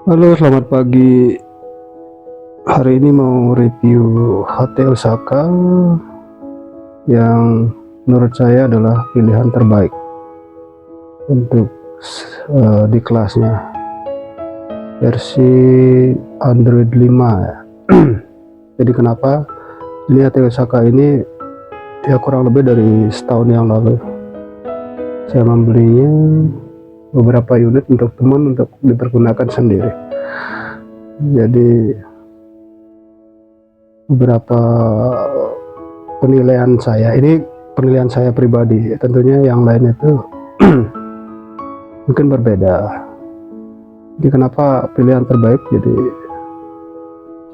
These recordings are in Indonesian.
Halo, selamat pagi. Hari ini mau review HT Osaka yang menurut saya adalah pilihan terbaik untuk di kelasnya versi Android 5 ya. Jadi kenapa ini HT Osaka ini ya kurang lebih dari setahun yang lalu saya membelinya beberapa unit untuk teman untuk dipergunakan sendiri. Jadi beberapa penilaian saya ini penilaian saya pribadi, tentunya yang lain itu mungkin berbeda. Jadi kenapa pilihan terbaik,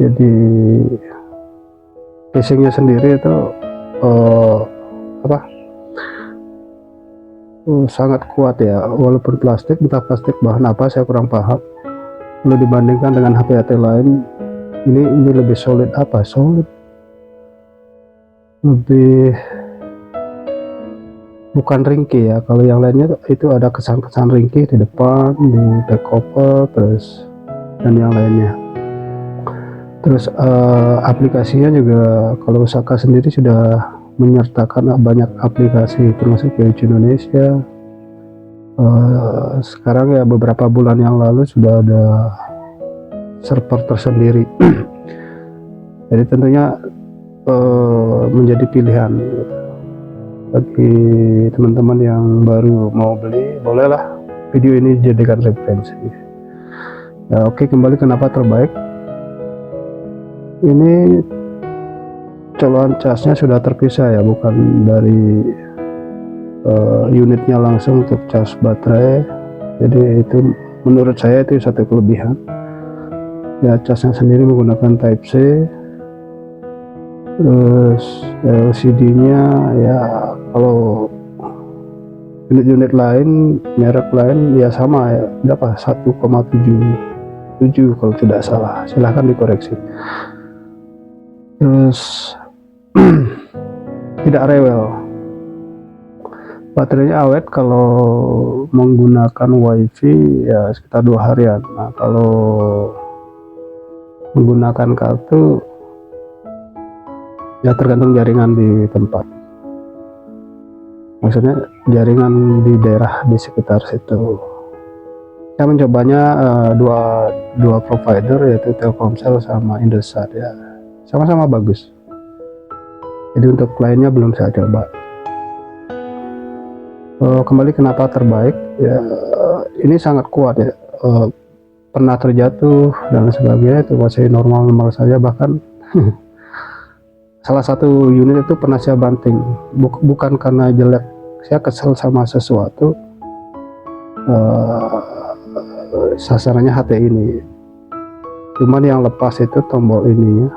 jadi casingnya sendiri itu uh, apa sangat kuat ya, walaupun plastik, entah plastik bahan apa saya kurang paham. Kalau dibandingkan dengan HP-HP lain, ini lebih solid, lebih, bukan ringkih ya. Kalau yang lainnya itu ada kesan-kesan ringkih di depan, di back cover, terus dan yang lainnya. Terus aplikasinya juga, kalau Osaka sendiri sudah menyertakan banyak aplikasi termasuk Yoichi Indonesia. Sekarang ya beberapa bulan yang lalu sudah ada server tersendiri. Jadi tentunya menjadi pilihan gitu. Bagi teman-teman yang baru mau beli, bolehlah video ini jadikan referensi ya. Oke, kembali kenapa terbaik. Ini colokan casnya sudah terpisah ya, bukan dari unitnya langsung untuk cas baterai. Jadi itu menurut saya itu satu kelebihan ya. Casnya sendiri menggunakan Type C, terus LCD nya ya, kalau unit-unit lain, merek lain ya sama ya, berapa, 1,77 kalau tidak salah, silahkan dikoreksi. Terus tidak rewel, baterainya awet kalau menggunakan wifi ya sekitar 2 harian. Nah, kalau menggunakan kartu ya tergantung jaringan di tempat, maksudnya jaringan di daerah di sekitar situ. Saya mencobanya dua provider, yaitu Telkomsel sama Indosat ya, sama-sama bagus. Jadi untuk lainnya belum saya coba. Kembali kenapa terbaik ya, ini sangat kuat ya. Pernah terjatuh dan sebagainya itu masih normal-normal saja. Bahkan salah satu unit itu pernah saya banting, bukan karena jelek, saya kesel sama sesuatu. Sasarannya HT ini, cuman yang lepas itu tombol ini ya,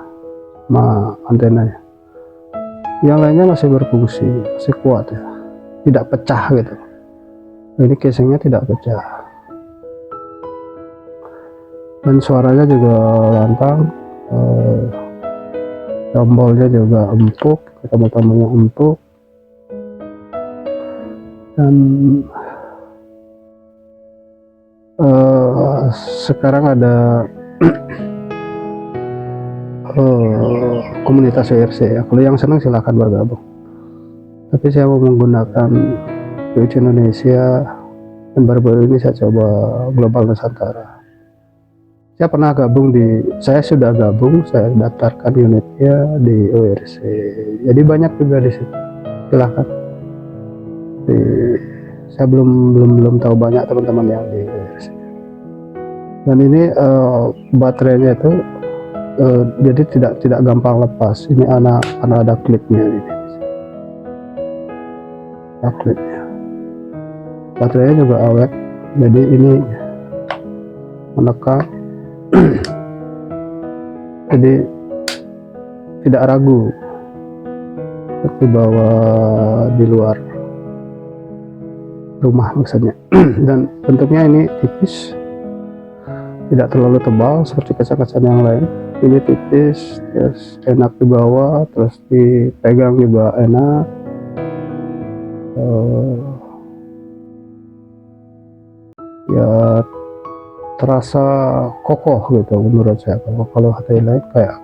sama antenanya. Yang lainnya masih berfungsi, masih kuat ya, tidak pecah gitu. Ini casingnya tidak pecah, dan suaranya juga lantang. Tombolnya juga empuk, tombol-tombolnya empuk, dan sekarang ada komunitas WRC ya. Kalau yang senang silahkan bergabung, tapi saya mau menggunakan Yoichi Indonesia, dan baru-baru ini saya coba Global Nusantara. Saya sudah gabung, saya daftarkan unitnya di WRC, jadi banyak juga di situ. Silahkan. Saya belum tahu banyak teman-teman yang di WRC. Dan ini baterainya itu jadi tidak gampang lepas. Ini karena ada klipnya ini. Ada klipnya. Baterainya juga awet. Jadi ini menekan. Jadi tidak ragu seperti bawa di luar rumah maksudnya. Dan bentuknya ini tipis, tidak terlalu tebal seperti kaca-kaca yang lain. Ini tipis, terus enak dibawa, terus dipegang juga enak. Ya terasa kokoh gitu menurut saya. Kalau HTI lain kayak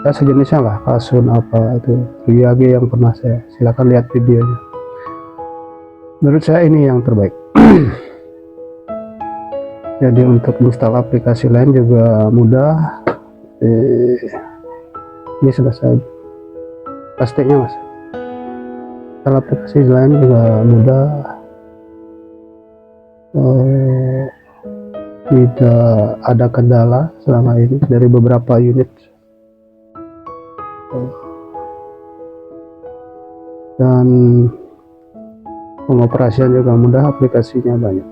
ya sejenisnya lah, Asun apa itu Ryage yang pernah saya, silakan lihat videonya. Menurut saya ini yang terbaik. Jadi untuk install aplikasi lain juga mudah. Ini sudah saya pastinya mas. Install aplikasi lain juga mudah. Tidak ada kendala selama ini dari beberapa unit. Dan pengoperasian juga mudah, aplikasinya banyak.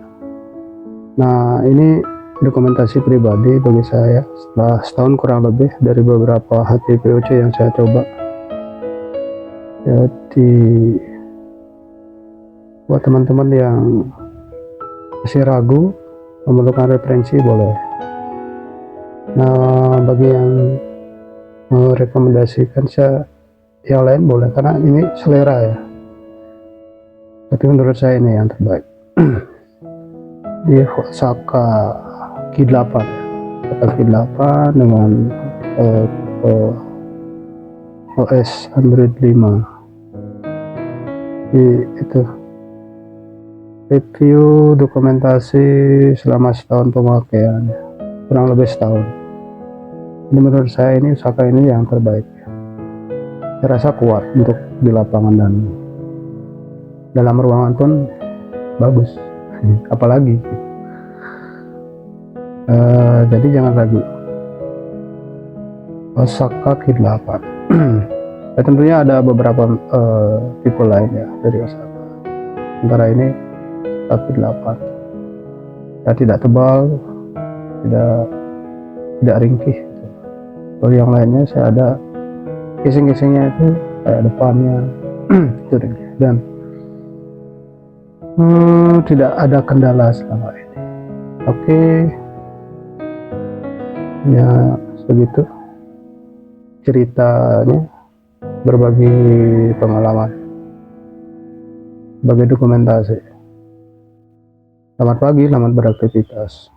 Nah ini dokumentasi pribadi bagi saya setelah setahun kurang lebih dari beberapa HTPOC yang saya coba. Jadi buat teman-teman yang masih ragu memerlukan referensi boleh. Nah bagi yang merekomendasikan saya yang lain boleh, karena ini selera ya, tapi menurut saya ini yang terbaik. Di Osaka Q8 dengan OS Android 5. Itu review dokumentasi selama setahun pemakaian, kurang lebih setahun. Ini menurut saya ini Osaka ini yang terbaik. Saya rasa kuat untuk di lapangan dan dalam ruangan pun bagus. Apalagi jadi jangan ragu, Osaka Q8. Ya, tentunya ada beberapa tipe lain ya dari Osaka. Antara ini Osaka Q8 ya, tidak tebal, tidak ringkih gitu. Kalau yang lainnya saya ada casing-casingnya itu kayak depannya itu ringkih dan tidak ada kendala selama ini. Oke, ya segitu ceritanya, berbagi pengalaman, sebagai dokumentasi. Selamat pagi, selamat beraktivitas.